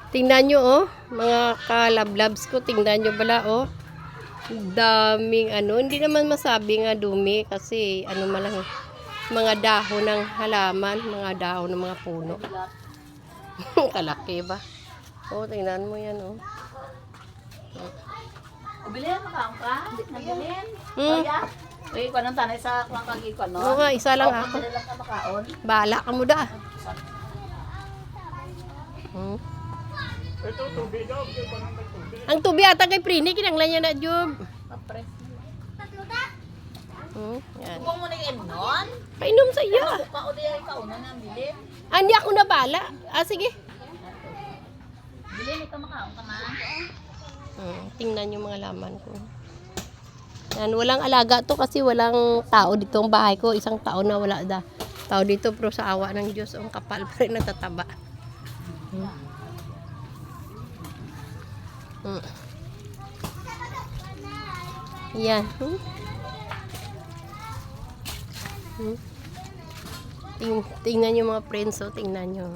Tingnan nyo, oh. Mga kalablabs ko, tingnan nyo bala, oh. Daming ano. Hindi naman masabi nga dumi kasi ano malang mga dahon ng halaman, mga dahon ng mga puno. Kalaki ba? Oh, tingnan mo yan, oh. Ubilin mo ka? Nabilin? Hmm. Uy, kung anong tanay sa kuwang kagikon, no? Oo nga, isa lang ako. Kung lang ka makaon. Bala ka mo da. Hmm. Ito, tubig daw. Tubig. Ang tubi ata kay Prini, kinanglan niya na, Job. Papres. Yan. Kung mo na yung nun? Painom sa iya. Buka o diya ikaw na nang bilin. Ah, hindi ako nabala. Ah, sige. Bilin, ikaw makaon ka man. Tingnan yung mga laman ko. Yan, walang alaga to kasi walang tao dito ang bahay ko. Isang taon na wala da. Tao dito pero sa awa ng Diyos, ang kapal pa rin natataba. Yan. Tingnan nyo mga friends, oh, tingnan nyo.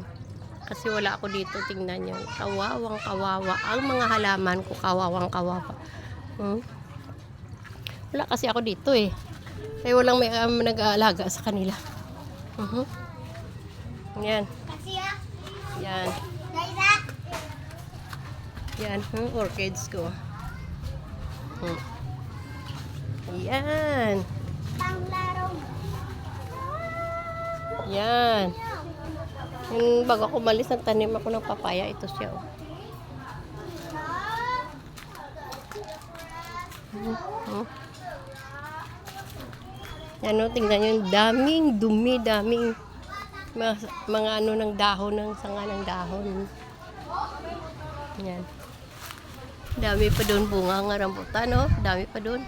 Kasi wala ako dito, tingnan nyo. Kawawang kawawa. Ang mga halaman ko, kawawang kawawa. Wala kasi ako dito eh. Kaya walang may nag-aalaga sa kanila. Yan. Yan. Yan, orchids ko. Yan. Yan. Yung bago ako umalis, nagtanim ako ng papaya. Ito siya, oh. Yan, oh, tingnan nyo. Daming dumi, daming mga ano ng dahon, ng sanga ng dahon. Yan. Dami pa doon bunga ng rambutan, oh. Dami pa doon.